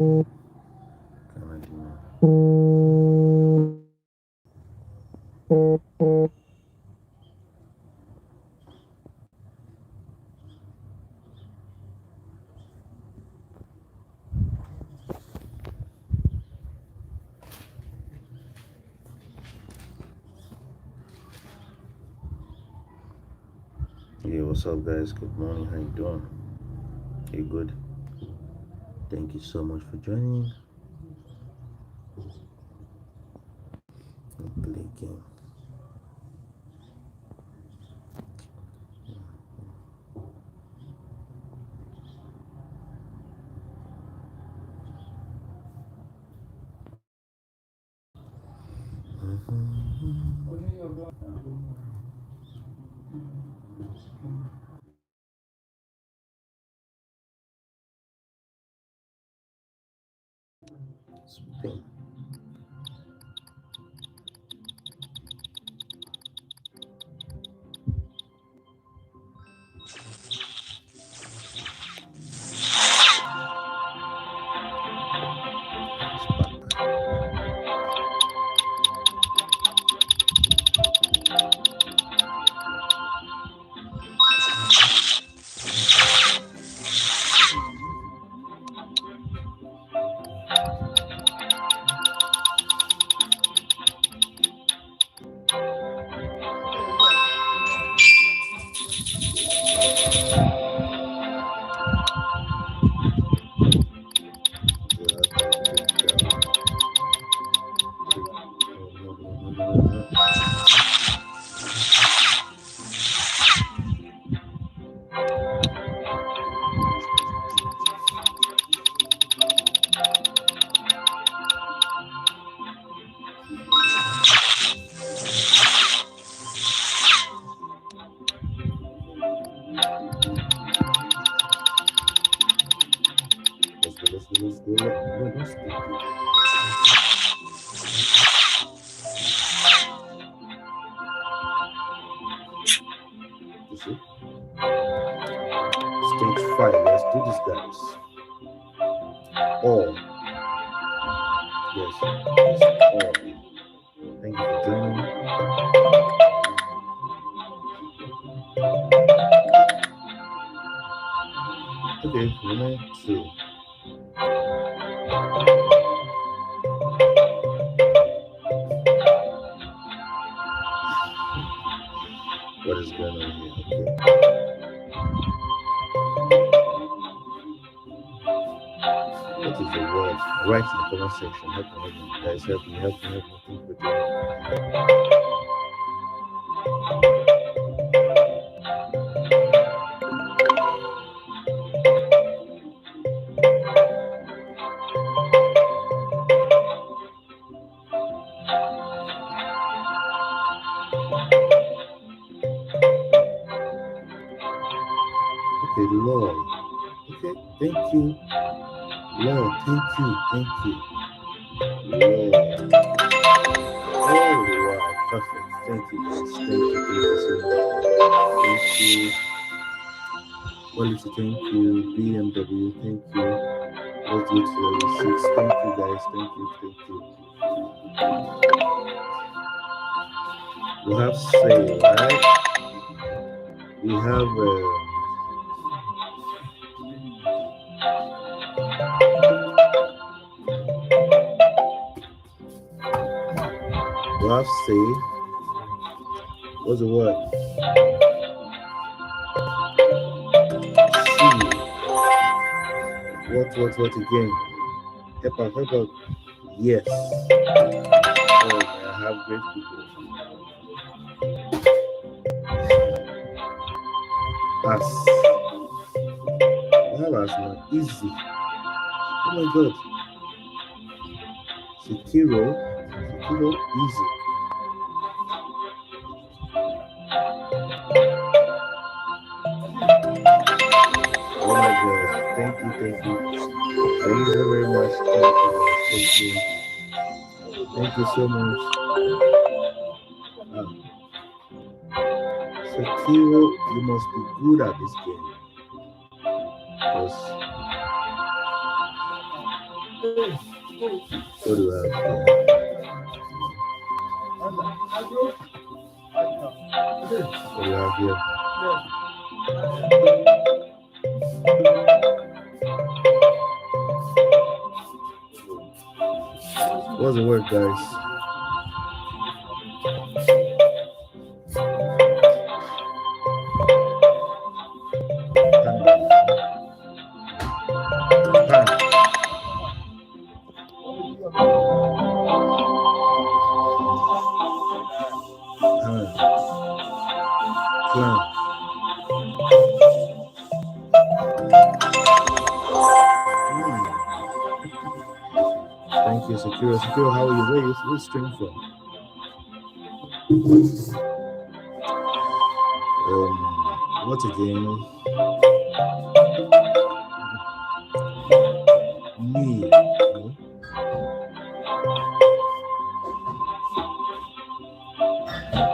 Hey, what's up, guys? Good morning. How you doing? Hey, good. Thank you so much for joining. Play game. Spin. Spark. Let's go. No, don't skip it. You see? Stage 5. Let's do this, guys. All. Yes. All. Thank you for joining. Okay, woman 2. What is going on here? Okay. What is the word? Write in the comment section. Help me. Guys, help me. Think with me. Okay, Lord. Okay, thank you. Lord, thank you. Lord. Oh, wow, perfect. Thank you, guys. Thank you so much. Thank you. Quality, thank you. BMW, thank you. Let's go to level 6. Thank you, guys. Thank you. We have say, right? We have say. What's the word? See. What again? Help out. Yes. Oh, I have great people. As. I have as not easy. Oh my god. Sekiro, easy. Oh my god. Thank you. Thank you very much. Thank you. Thank you so much. Ah, Sekiro, you must be good at this game. Because What do I have here? What do you have here? What's the word, guys? Thank you, Secure. Secure, how are you? Where is this stream from? What again? Me.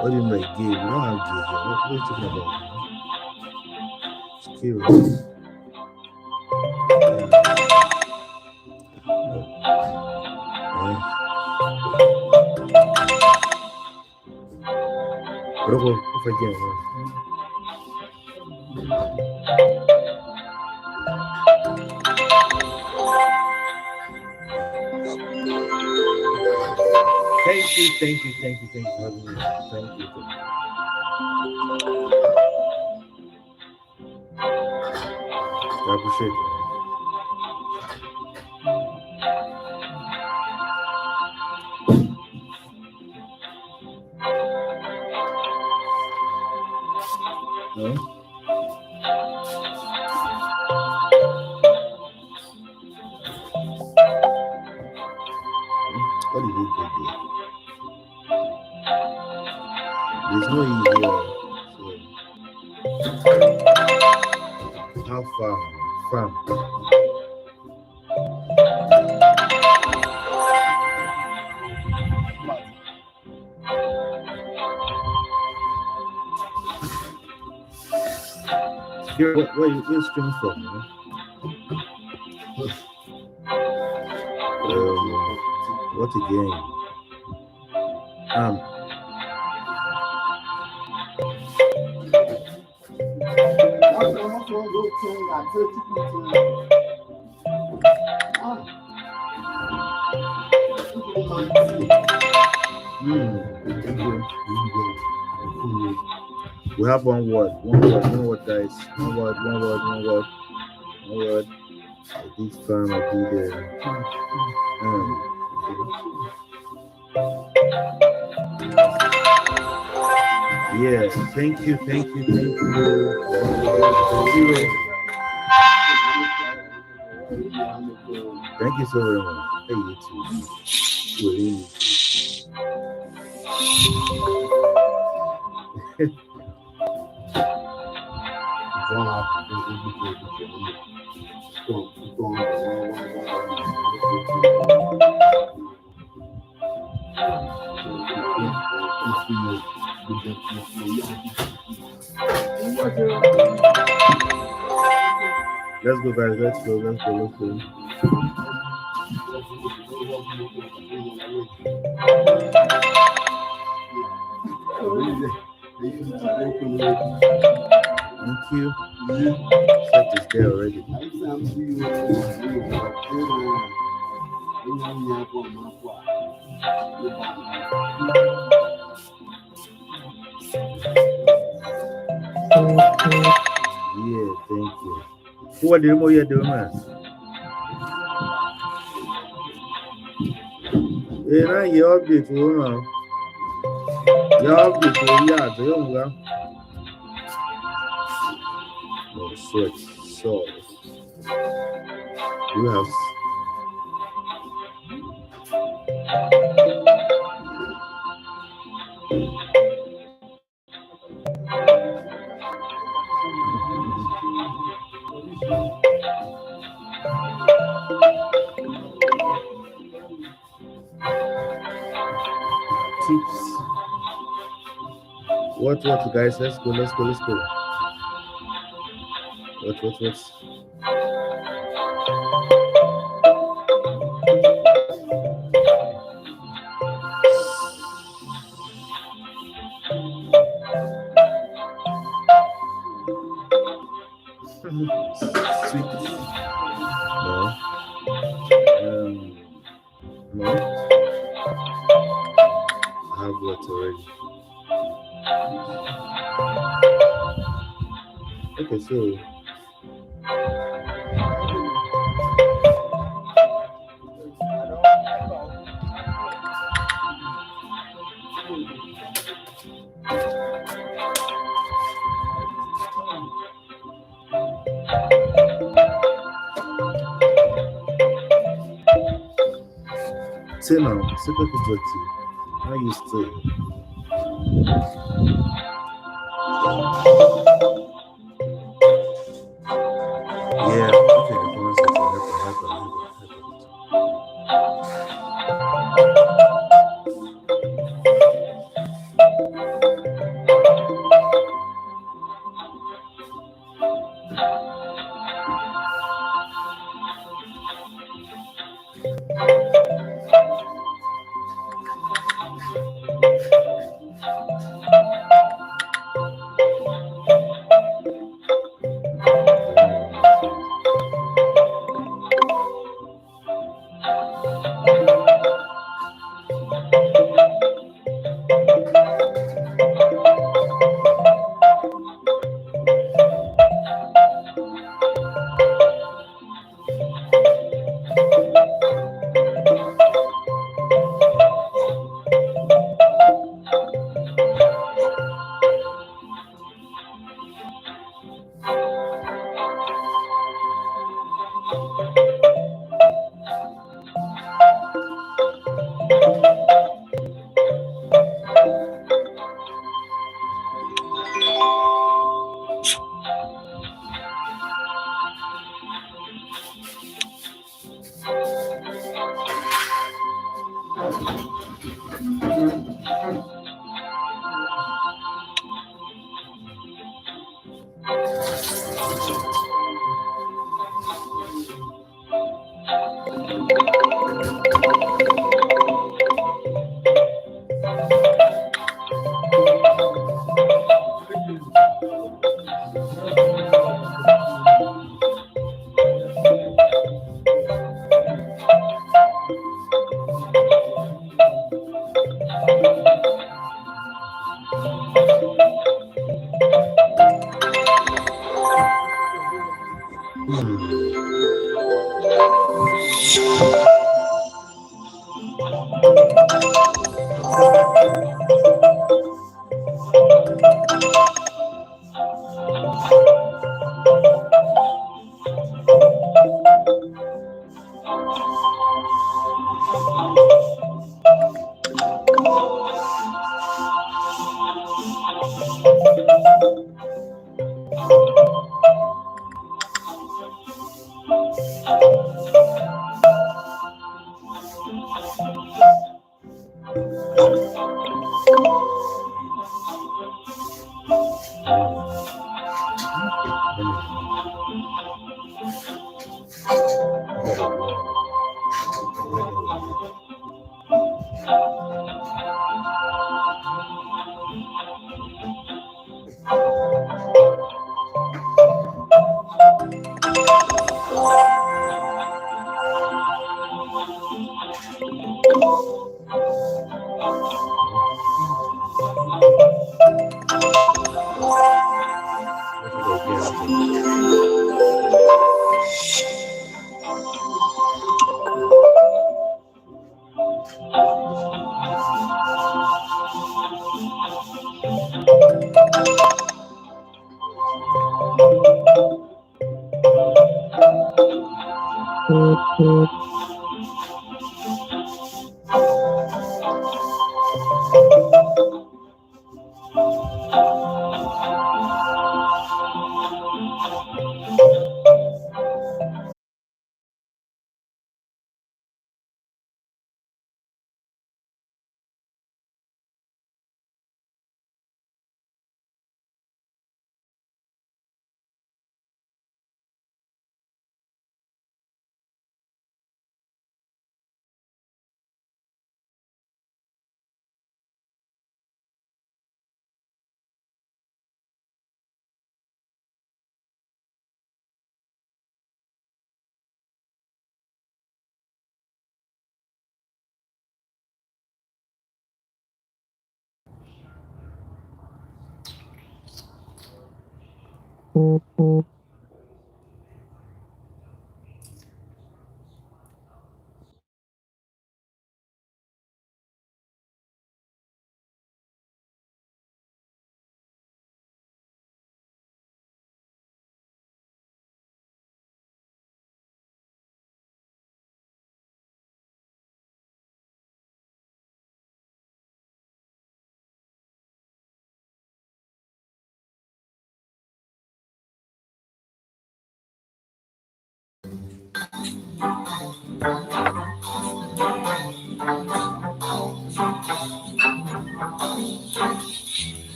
What do you mean by gay? We don't have gay here. What are you talking about? Secure. Thank you for having me. Thank you. I appreciate it. No? What did you do there? There's no easier. So, how far? Far. Where you stream from? What again? We have one word, guys. One word. I did farm, I did yes, thank you. Thank you so very much. Hey, you too. Let's go, guys. Let's go. Thank you. Set is there already. Yeah, thank you. What do you doing, man? Yeah, you're beautiful, man. You're beautiful, yeah, do you know? No sweat, so you have. Tips. What, guys? Let's go. What? No, I have what already. Okay, so say now, second objective. How you still? Yeah, okay, the comment section. Help.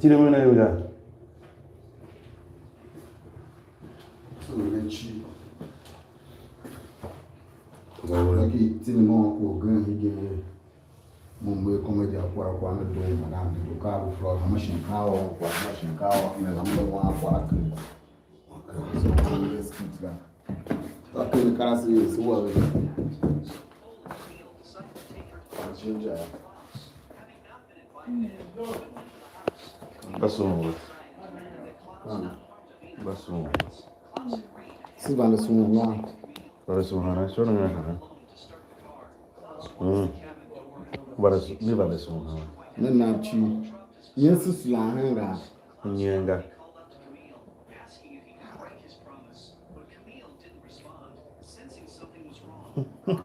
Chile na yoga. Aqui, cinema com o grande Mumbai comedy akwara kwa na do madam do carro floor na machine kawo ina da mun wa akwara kan so let's keep that ta kai kara sai su wa ne jinja Basun. si ba da sun wa Basun hana shoro na hana. Basun ni basun hana. nan na ci yin su su la hanga Nyenga.